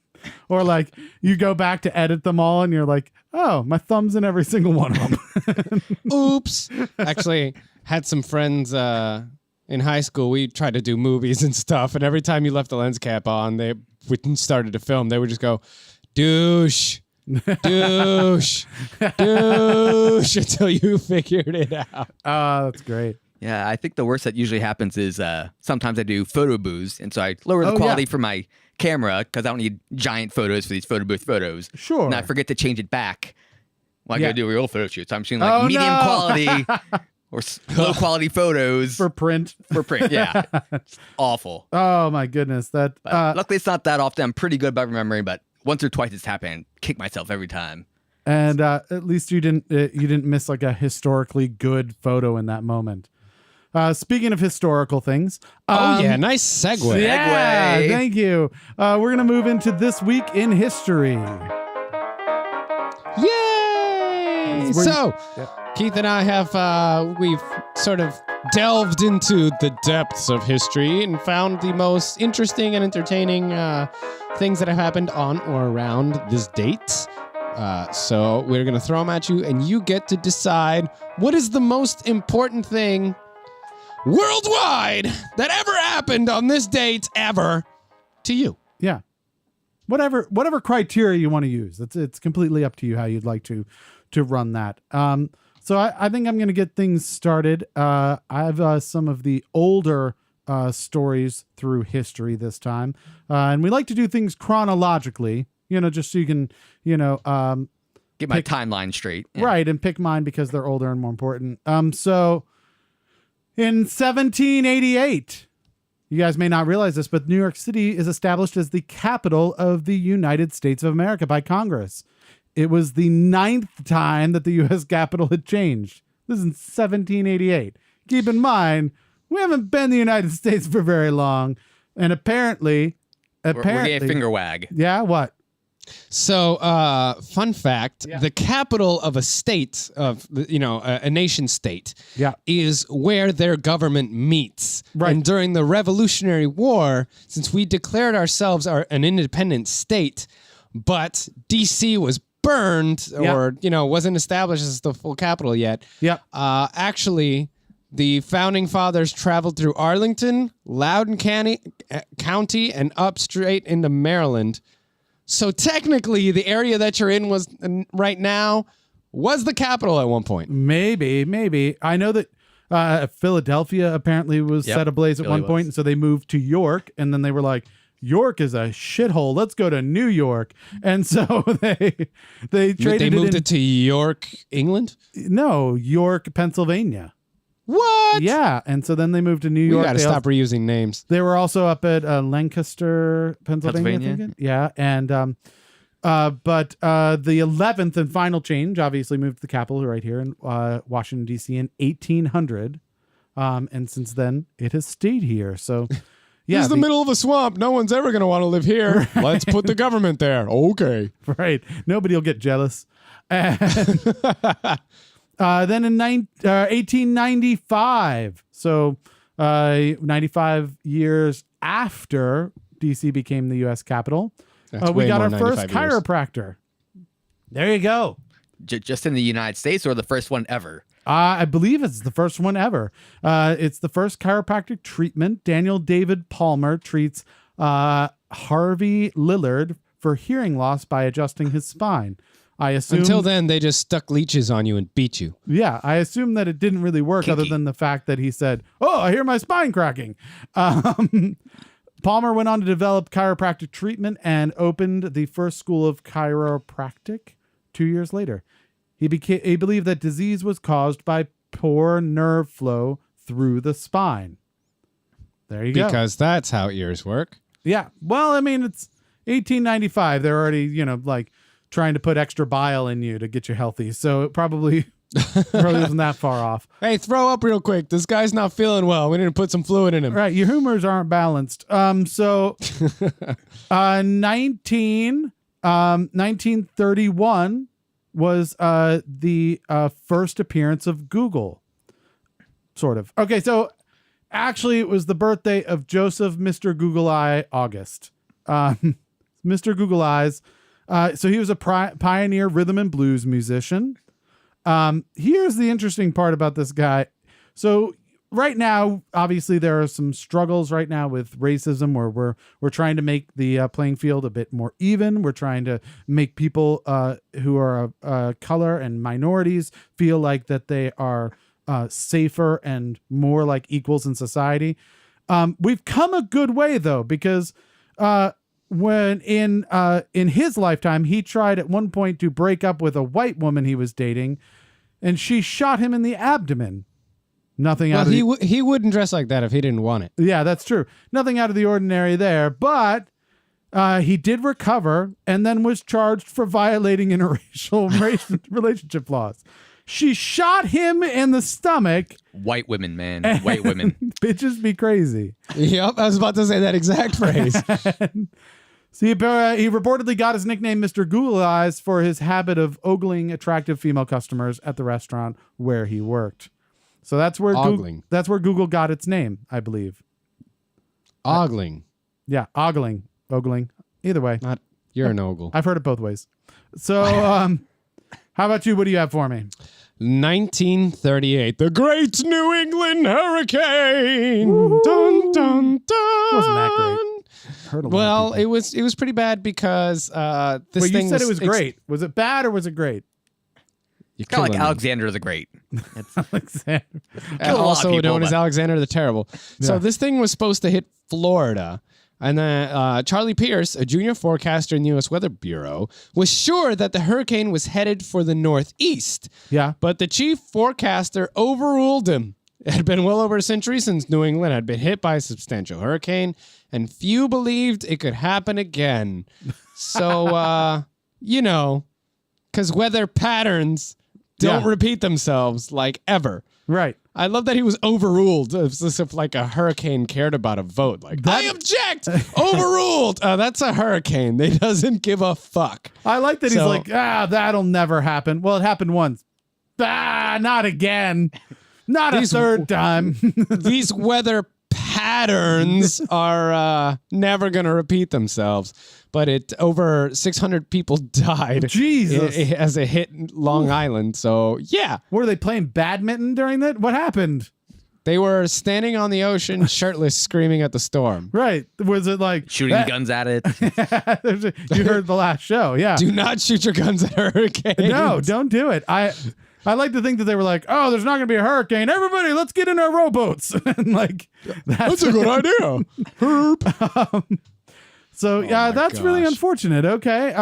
or like you go back to edit them all and you're like, oh, my thumb's in every single one of them. Oops. Actually, had some friends in high school. We tried to do movies and stuff, and every time you left the lens cap on, we started to film, they would just go, douche, douche, douche, until you figured it out. Oh, that's great. Yeah, I think the worst that usually happens is sometimes I do photo booths, and so I lower the quality for my camera because I don't need giant photos for these photo booth photos. Sure. And I forget to change it back when I go do a real photo shoot. So I'm shooting like Oh, medium no. quality or low quality photos For print. for print. Yeah, it's awful. Oh my goodness. That But luckily, it's not that often. I'm pretty good about remembering, but once or twice it's happened. Kick myself every time. and at least you didn't miss like a historically good photo in that moment. Speaking of historical things. Oh, yeah. Nice segue. Yeah, Segue. thank you. We're going to move into This Week in History. Yay! It's where So, Keith and I have, we've sort of delved into the depths of history and found the most interesting and entertaining things that have happened on or around this date. So we're going to throw them at you, and you get to decide what is the most important thing worldwide that ever happened on this date ever to you. Yeah. Whatever criteria you want to use. It's completely up to you how you'd like to run that. So I think I'm going to get things started. I have some of the older stories through history this time. And we like to do things chronologically, just so you can, Get my timeline straight. Yeah. right, and pick mine because they're older and more important. So in 1788, you guys may not realize this, but New York City is established as the capital of the United States of America by Congress. It was the 9th time that the U.S. Capitol had changed. This is in 1788. Keep in mind, we haven't been the United States for very long, and apparently, We're getting a finger wag. yeah, what? So, fun fact, the capital of a state, a nation state, Yeah. is where their government meets. Right. And during the Revolutionary War, since we declared ourselves an independent state, but D.C. was burned or, wasn't established as the full capital yet. Yep. Actually, the founding fathers traveled through Arlington, Loudoun County, and up straight into Maryland. So technically, the area that you're in right now was the capital at one point. Maybe. I know that Philadelphia apparently was set ablaze at Philly one point, was. and so they moved to York, and then they were like, York is a shithole. Let's go to New York. And so they traded moved it to York, England? No, York, Pennsylvania. What? Yeah, and so then they moved to New We York. got to stop reusing names. They were also up at Lancaster, Pennsylvania. Pennsylvania. Yeah, and but the 11th and final change obviously moved to the capital right here in Washington D.C. in 1800, and since then it has stayed here. So yeah, This is the middle of a swamp. No one's ever going to want to live here. Let's put the government there. Okay. right. Nobody will get jealous. And then in 1895, so 95 years after DC became the U.S. capital, That's we way got more our than first 95 years. chiropractor. There you go. Just in the United States, or the first one ever? I believe it's the first one ever. It's the first chiropractic treatment. Daniel David Palmer treats Harvey Lillard for hearing loss by adjusting his spine. I assume Until then, they just stuck leeches on you and beat you. Yeah, I assume that it didn't really work other Kinky. than the fact that he said, "Oh, I hear my spine cracking." Palmer went on to develop chiropractic treatment and opened the first school of chiropractic 2 years later. He believed that disease was caused by poor nerve flow through the spine. There you go. Because that's how ears work. Yeah. Well, I mean, it's 1895. They're already, like trying to put extra bile in you to get you healthy. So it probably wasn't that far off. Hey, throw up real quick. This guy's not feeling well. We need to put some fluid in him. Right. Your humors aren't balanced. 1931 was the first appearance of Google. Sort of. Okay. So actually it was the birthday of Joseph Mr. Google Eye August. Mr. Google Eyes. So he was a pioneer rhythm and blues musician. Here's the interesting part about this guy. So right now, obviously there are some struggles right now with racism where we're trying to make the playing field a bit more even. We're trying to make people who are color and minorities feel like that they are safer and more like equals in society. We've come a good way though, because when in his lifetime, he tried at one point to break up with a white woman he was dating, and she shot him in the abdomen. Nothing out Well, of he wouldn't dress like that if he didn't want it. yeah, that's true. Nothing out of the ordinary there, but he did recover and then was charged for violating interracial relationship laws. She shot him in the stomach. White women, man. White women. Bitches be crazy. Yep, I was about to say that exact phrase. So he reportedly got his nickname Mr. Google Eyes for his habit of ogling attractive female customers at the restaurant where he worked. So that's where Google got its name, I believe. Ogling. Yeah, ogling. Either way. You're an ogle. I've heard it both ways. So how about you? What do you have for me? 1938, the Great New England Hurricane. Dun, dun, dun. Wasn't that great? Heard a lot of Well, people. it was pretty bad because this Well, thing you said it was it's- great. Was it bad or was it great? You're Kind of like killing me. Alexander the Great. Alexander. Killed a lot of Also people, known as but- Alexander the Terrible. So Yeah. this thing was supposed to hit Florida. And then Charlie Pierce, a junior forecaster in the U.S. Weather Bureau, was sure that the hurricane was headed for the northeast. Yeah. But the chief forecaster overruled him. It had been well over a century since New England had been hit by a substantial hurricane, and few believed it could happen again. So, because weather patterns don't Yeah. repeat themselves like ever. Right. I love that he was overruled as if like a hurricane cared about a vote. Like, I object! Overruled! That's a hurricane. They doesn't give a fuck. I like that he's So- like, that'll never happen. Well, it happened once. Not again. Not a third time. These weather patterns are never going to repeat themselves. But over 600 people died Jesus. as it hit Long Island. So, yeah. Were they playing badminton during that? What happened? They were standing on the ocean, shirtless, screaming at the storm. Right. Was it like Shooting guns at it. You heard the last show. Yeah. Do not shoot your guns at hurricanes. No, don't do it. I like to think that they were like, oh, there's not going to be a hurricane. Everybody, let's get in our rowboats. And like, That's a good idea. So yeah, my that's really gosh. unfortunate. Okay.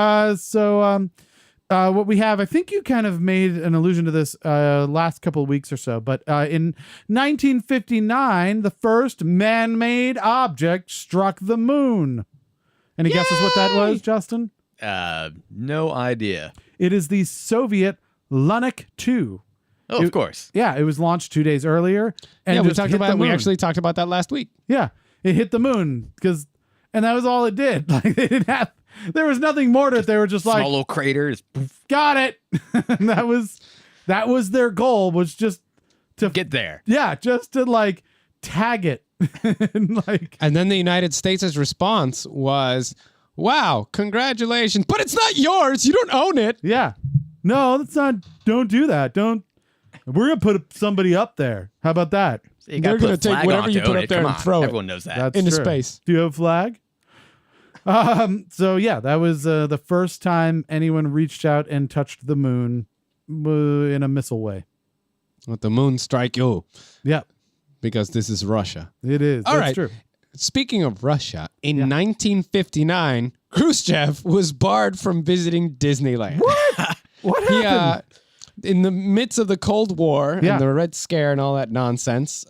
What we have, I think you kind of made an allusion to this last couple of weeks or so, but in 1959, the first man-made object struck the moon. Any guesses what that was, Justin? No idea. It is the Soviet Lunik 2. Oh, of course. Yeah, it was launched 2 days earlier. And Yeah, we just talked hit the about. We moon. actually talked about that last week. Yeah, it hit the moon and that was all it did. Like they didn't have. There was nothing more to it. They were just like, Small little craters. got it. And that was their goal, was just to Get there. yeah, just to like tag it. And like, And then the United States' response was, wow, congratulations, but it's not yours. You don't own it. yeah. No, that's not. Don't do that. Don't. We're gonna put somebody up there. How about that? So you gotta They're put a gonna take flag whatever on you to put own up it. there Come and on. throw it. Everyone knows that. That's Into true. space. Do you have a flag? So yeah, that was the first time anyone reached out and touched the moon in a missile way. Let the moon strike you, Yeah, because this is Russia. it is. All That's right. true. Speaking of Russia, in 1959, Khrushchev was barred from visiting Disneyland. What He, happened? in the midst of the Cold War Yeah. and the Red Scare and all that nonsense,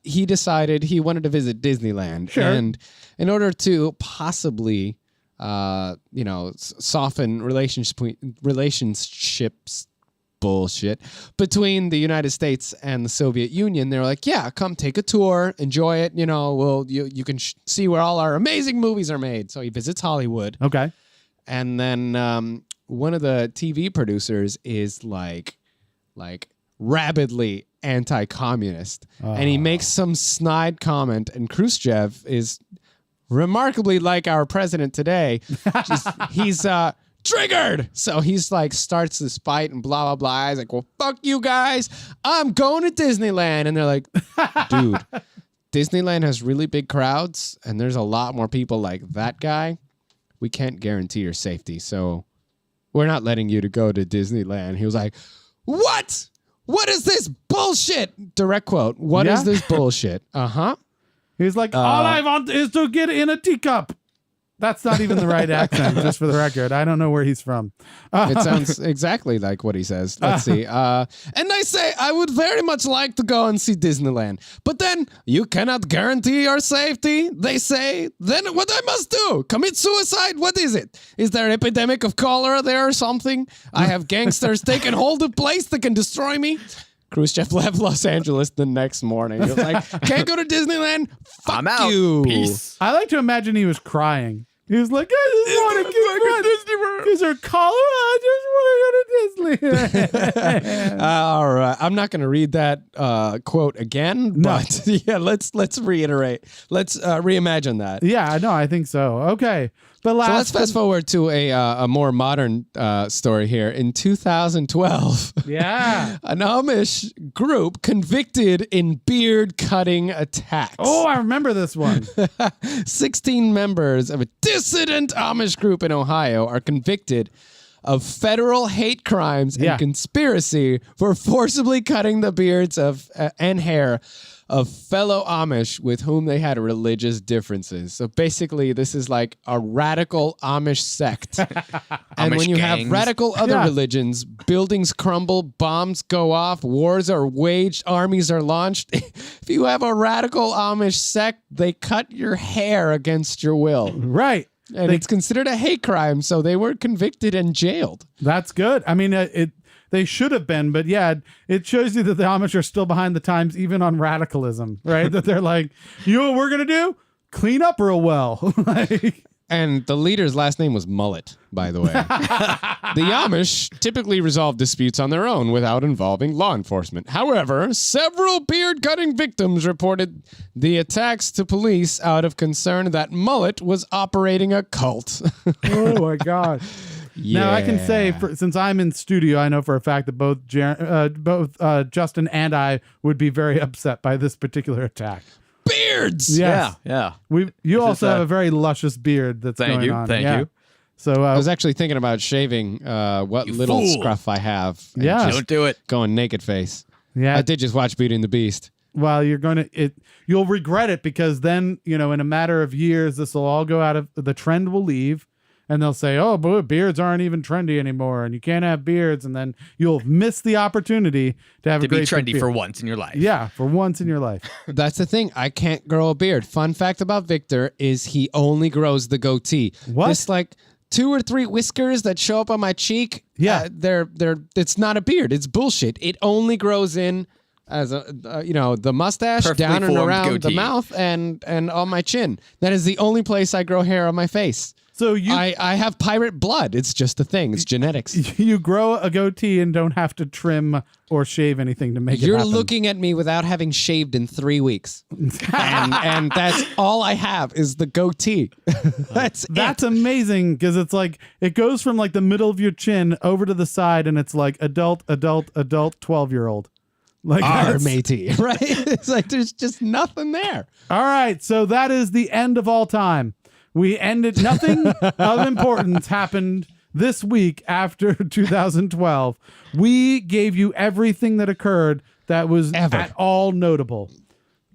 he decided he wanted to visit Disneyland. Sure. And in order to possibly, soften relationships bullshit between the United States and the Soviet Union, they were like, yeah, come take a tour, enjoy it. You can see where all our amazing movies are made. So he visits Hollywood. Okay. And then one of the TV producers is like rabidly anti-communist, and he makes some snide comment. And Khrushchev is remarkably like our president today. He's triggered, so he's like starts this fight and blah blah blah. He's like, "Well, fuck you guys, I'm going to Disneyland," and they're like, "Dude, Disneyland has really big crowds, and there's a lot more people like that guy. We can't guarantee your safety, so we're not letting you to go to Disneyland." He was like, "What? What is this bullshit?" Direct quote. What is Yeah? this bullshit? Uh-huh. He's like, all I want is to get in a teacup. That's not even the right accent, just for the record. I don't know where he's from. It sounds exactly like what he says. Let's see. And I say, I would very much like to go and see Disneyland. But then you cannot guarantee your safety. They say, then what I must do? Commit suicide? What is it? Is there an epidemic of cholera there or something? I have gangsters taking hold of place that can destroy me. Khrushchev left Los Angeles the next morning. He was like, can't go to Disneyland? Fuck I'm out. you. Peace. I like to imagine he was crying. He was like, I just want to get Disney World. Is there cholera? I just want to go to Disneyland. All right. I'm not going to read that quote again, but yeah, let's reiterate. Let's reimagine that. Yeah, no, I think so. Okay. The last So let's fast forward to a more modern story here. In 2012, Yeah. an Amish group convicted in beard cutting attacks. Oh, I remember this one. 16 members of a dissident Amish group in Ohio are convicted of federal hate crimes and Yeah. conspiracy for forcibly cutting the beards of and hair of fellow Amish with whom they had religious differences. So basically, this is like a radical Amish sect. And Amish when you have gangs. radical other Yeah. religions, buildings crumble, bombs go off, wars are waged, armies are launched. If you have a radical Amish sect, they cut your hair against your will. Right. And it's considered a hate crime, so they were convicted and jailed. That's good. I mean, they should have been, but yeah, it shows you that the Amish are still behind the times, even on radicalism, right? That they're like, you know what we're going to do? Clean up real well. Like, And the leader's last name was Mullet, by the way. The Amish typically resolve disputes on their own without involving law enforcement. However, several beard-cutting victims reported the attacks to police out of concern that Mullet was operating a cult. oh my God. Now I can say, since I'm in studio, I know for a fact that both Justin and I would be very upset by this particular attack. Beards! Yes. Yeah. You also is, have a very luscious beard that's Thank going you, on. thank Yeah. you. So I was actually thinking about shaving what You little fool. scruff I have. And Yeah. just Don't do it. going naked face. yeah. I did just watch Beauty and the Beast. Well, you'll regret it, because then, in a matter of years, this will all go out of the trend will leave, and they'll say, oh, but beards aren't even trendy anymore, and you can't have beards, and then you'll miss the opportunity to have To a be great big trendy beard. for once in your life. Yeah, for once in your life. That's the thing. I can't grow a beard. Fun fact about Victor is he only grows the goatee. What? This like 2 or 3 whiskers that show up on my cheek. Yeah. they're it's not a beard. It's bullshit. It only grows in as the mustache Perfectly down and formed around the goatee. mouth and on my chin. That is the only place I grow hair on my face. So you I have pirate blood. It's just a thing. It's genetics. you grow a goatee and don't have to trim or shave anything to make it You're happen. looking at me without having shaved in 3 weeks. and that's all I have is the goatee. That's amazing because it's like it goes from like the middle of your chin over to the side and it's like adult 12-year-old. Like our matey, right? It's like there's just nothing there. All right, so that is the end of all time. We ended. Nothing of importance happened this week after 2012. We gave you everything that occurred that was at all notable.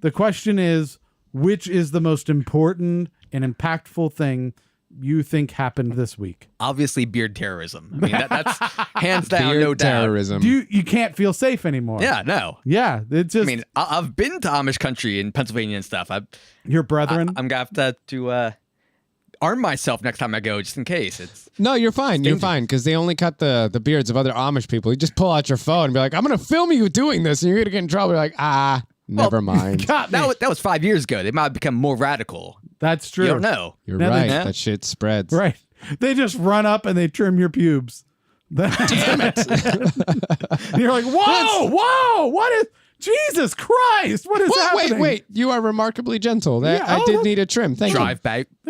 The question is, which is the most important and impactful thing you think happened this week? Obviously, beard terrorism. I mean, that's hands down, Beard no doubt. terrorism. You can't feel safe anymore. Yeah, no. Yeah, it's just. I mean, I've been to Amish country in Pennsylvania and stuff. Your brethren. I'm gonna have to arm myself next time I go, just in case. No, you're fine. You're fine because they only cut the beards of other Amish people. You just pull out your phone and be like, "I'm gonna film you doing this," and you're gonna get in trouble. You're like, never mind. Got me. That was 5 years ago. They might have become more radical. That's true. You don't know. You're Now right. they- That shit spreads. Right. They just run up and they trim your pubes. Damn it! And you're like, whoa, what is, Jesus Christ, what is happening? Wait. You are remarkably gentle. Yeah, I did need a trim. Thank you.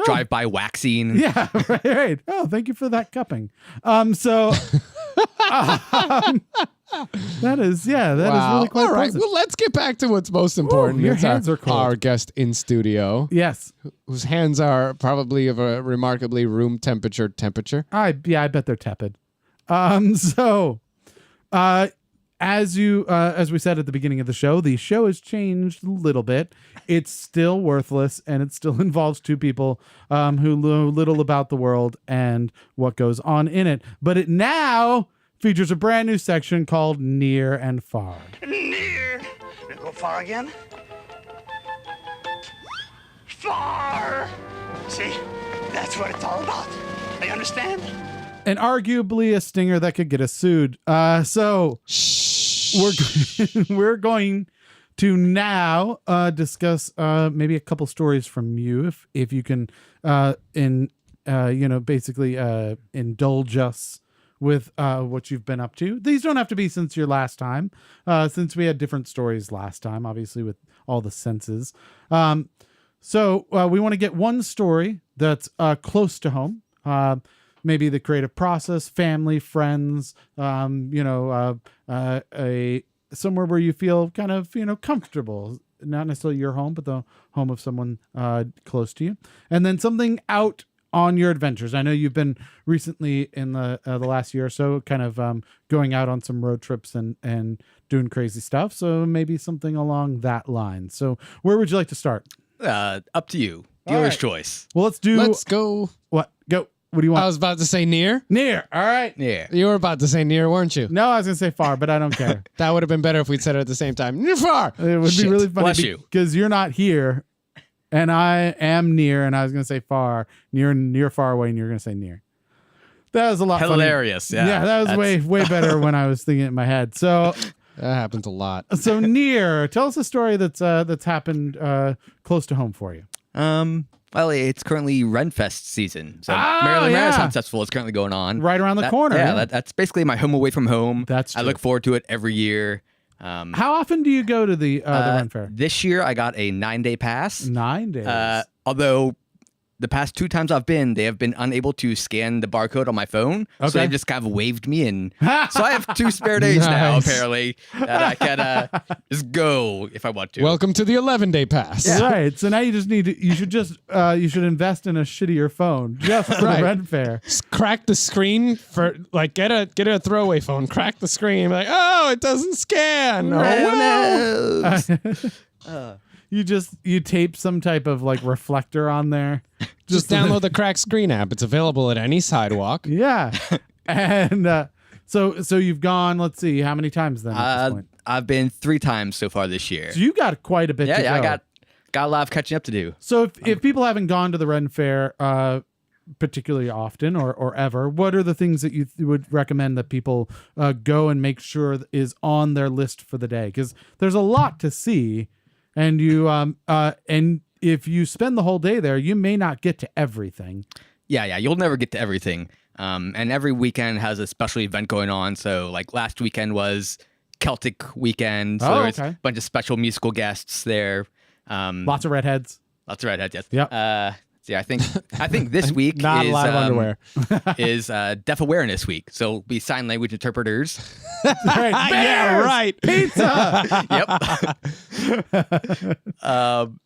Drive by waxing. Yeah, right. Oh, thank you for that cupping. So that is really quite All right. pleasant. Well, let's get back to what's most important. your It's hands are cold. Our guest in studio, Yes. whose hands are probably of a remarkably room temperature. I bet they're tepid. As we said at the beginning of the show has changed a little bit. It's still worthless, and it still involves two people who know little about the world and what goes on in it. But it now features a brand new section called Near and Far. Near. Now go far again. Far. See, that's what it's all about. You understand? And arguably a stinger that could get us sued. So we're going to now discuss maybe a couple stories from you, if you can, basically indulge us with what you've been up to. These don't have to be since your last time, since we had different stories last time, obviously with all the senses. So we want to get one story that's close to home. Maybe the creative process, family, friends, somewhere where you feel kind of, comfortable. Not necessarily your home, but the home of someone close to you. And then something out on your adventures. I know you've been recently in the last year or so kind of going out on some road trips and doing crazy stuff. So maybe something along that line. So where would you like to start? Up to you. Dealer's choice. Well, let's go. What? Go. What do you want? I was about to say near. Near. All right. Yeah. You were about to say near, weren't you? No, I was going to say far, but I don't care. That would have been better if we'd said it at the same time. Near, far. It would be really funny Bless you. because you're not here and I am near, and I was going to say far, near, far away, and you're going to say near. That was a lot Hilarious. funny. Yeah. That was way better when I was thinking it in my head. So That happens a lot. So near, tell us a story that's happened close to home for you. Well, it's currently Renfest season. So Oh, Maryland yeah. Renaissance Festival is currently going on. Right around the corner. Yeah, that's basically my home away from home. That's I true. look forward to it every year. How often do you go to the Ren Fair? This year I got a 9-day pass. 9 days. Although the past 2 times I've been, they have been unable to scan the barcode on my phone. So Okay. they've just kind of waved me in. So I have 2 spare days now, Nice. apparently, that I can just go if I want to. Welcome to the 11-day pass. Right. So now you just need to, you should invest in a shittier phone just for Right. the Ren Fair. Just crack the screen for get a throwaway phone. Crack the screen. Like, oh, it doesn't scan. Oh, well. You tape some type of like reflector on there. Just download the crack screen app. It's available at any sidewalk. Yeah. And so you've gone, let's see, how many times then at this point? I've been 3 times so far this year. So you got quite a bit to go. Yeah, I got a lot of catching up to do. So if people haven't gone to the Ren Fair particularly often or ever, what are the things that you would recommend that people go and make sure is on their list for the day? Because there's a lot to see, and you and if you spend the whole day there, you may not get to everything. Yeah, you'll never get to everything. And every weekend has a special event going on. So like last weekend was Celtic weekend. So there's a bunch of special musical guests there. Lots of redheads. Lots of redheads, yes. Yep. I think this week Not is, a lot of underwear. is Deaf Awareness Week. So it'll be sign language interpreters. Right. Yeah, right. Pizza. Yep.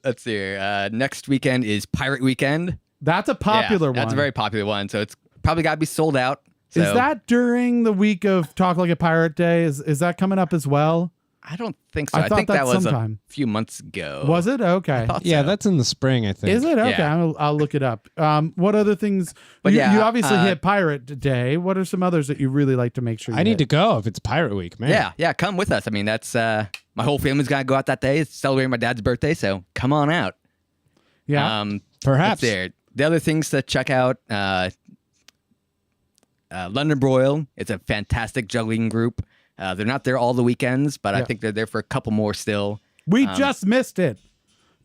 Let's see here. Next weekend is Pirate Weekend. That's a popular one. That's a very popular one. So it's probably got to be sold out. So. Is that during the week of Talk Like a Pirate Day? Is that coming up as well? I don't think so. I thought think that was sometime. a few months ago. Was it? Okay. I thought Yeah, so. that's in the spring, I think. Is it? Okay. Yeah. I'll look it up. What other things? But you yeah, obviously hit Pirate Day. What are some others that you really like to make sure you I need to hit? go if it's Pirate Week, man. Yeah, come with us. I mean, that's my whole family's got to go out that day. It's celebrating my dad's birthday, so come on out. Yeah. Perhaps. There. The other things to check out, London Broil. It's a fantastic juggling group. They're not there all the weekends, but I think they're there for a couple more still. We just missed it.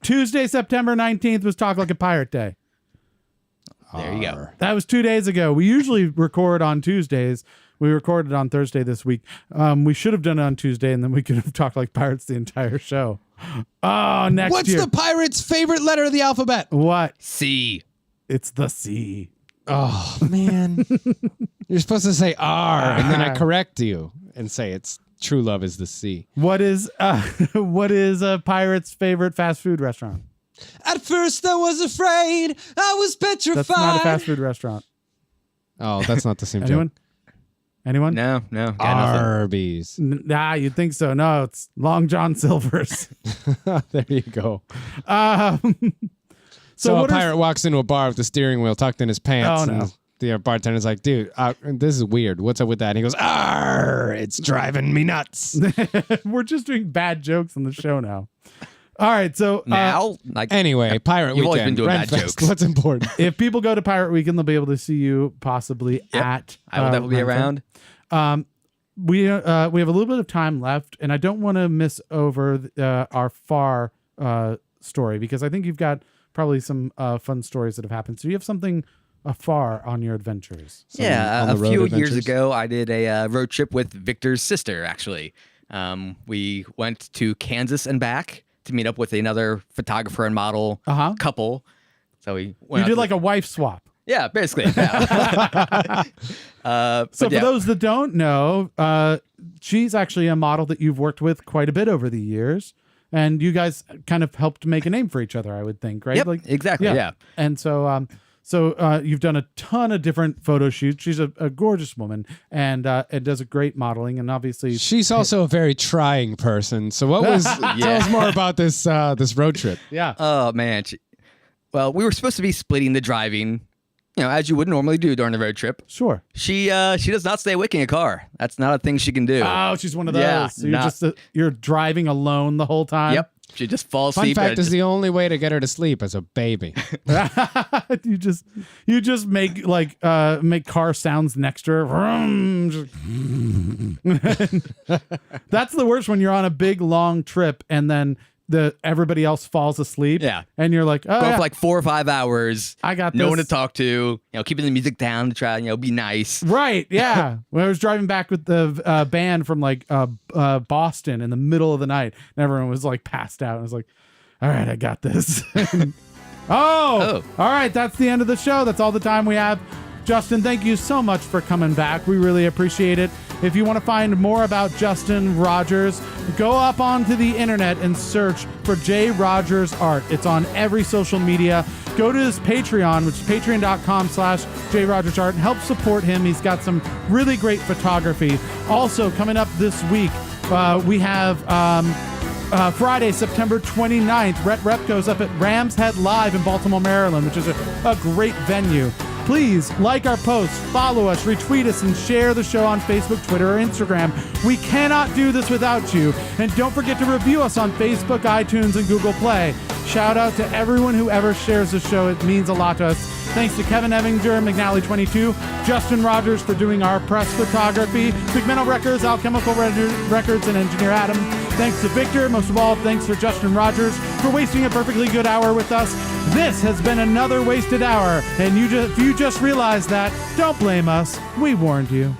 Tuesday, September 19th was Talk Like a Pirate Day. There you go. That was 2 days ago. We usually record on Tuesdays. We recorded on Thursday this week. We should have done it on Tuesday, and then we could have talked like pirates the entire show. Oh, next What's year. the pirate's favorite letter of the alphabet? What? C. It's the C. Oh, man. You're supposed to say R, and then I correct you and say it's true love is the C. What is a pirate's favorite fast food restaurant? At first I was afraid. I was petrified. That's not a fast food restaurant. Oh, that's not the same Anyone? joke. Anyone? No. Got nothing. Arby's. Nah, you'd think so. No, it's Long John Silver's. There you go. So a what are- pirate walks into a bar with the steering wheel tucked in his pants. Oh, no. And the bartender's like, dude, this is weird. What's up with that? And he goes, "Arr, it's driving me nuts." We're just doing bad jokes on the show now. All right, so Now, like Anyway, Pirate You've always Weekend. been doing Renfest, bad jokes. What's important? if people go to Pirate Weekend, they'll be able to see you possibly at. I will definitely be Renfest. around. We have a little bit of time left, and I don't want to miss over our far story because I think you've got probably some fun stories that have happened. So you have something afar on your adventures. on A the road few years adventures? ago, I did a road trip with Victor's sister, actually. We went to Kansas and back to meet up with another photographer and model couple. So we went You out did to- like a wife swap. Yeah, basically. Yeah. So for those that don't know, she's actually a model that you've worked with quite a bit over the years. And you guys kind of helped make a name for each other, I would think, right? Yep, exactly, yeah. And so you've done a ton of different photo shoots. She's a gorgeous woman and does a great modeling. And obviously, She's also a very trying person. So what was? Tell us more about this this road trip. yeah. Oh, man. Well, we were supposed to be splitting the driving, as you would normally do during the road trip. Sure. She does not stay awake in a car. That's not a thing she can do. Oh, she's one of those. Yeah, So you're driving alone the whole time. Yep. She just falls Fun asleep. fact and is just- the only way to get her to sleep is a baby. you just make make car sounds next to her. Vroom. That's the worst when you're on a big long trip and then everybody else falls asleep. Yeah. And you're like, oh, go yeah, for like 4 or 5 hours. I got no one to this. talk to. Keeping the music down to try, be nice. Right, yeah. When I was driving back with the band from Boston in the middle of the night, and everyone was like passed out. I was like, all right, I got this. All right, that's the end of the show. That's all the time we have. Justin, thank you so much for coming back. We really appreciate it. If you want to find more about Justin Rodgers, go up onto the internet and search for J. Rodgers Art. It's on every social media. Go to his Patreon, which is patreon.com/JRodgersArt, and help support him. He's got some really great photography. Also, coming up this week, we have Friday, September 29th, Rhett Rep goes up at Rams Head Live in Baltimore, Maryland, which is a great venue. Please like our posts, follow us, retweet us, and share the show on Facebook, Twitter, or Instagram. We cannot do this without you. And don't forget to review us on Facebook, iTunes, and Google Play. Shout out to everyone who ever shares the show. It means a lot to us. Thanks to Kevin Evinger, McNally22, Justin Rodgers for doing our press photography, Pigmental Records, Alchemical Records, and Engineer Adam. Thanks to Victor. Most of all, thanks to Justin Rodgers for wasting a perfectly good hour with us. This has been another wasted hour, and if you just realized that, don't blame us. We warned you.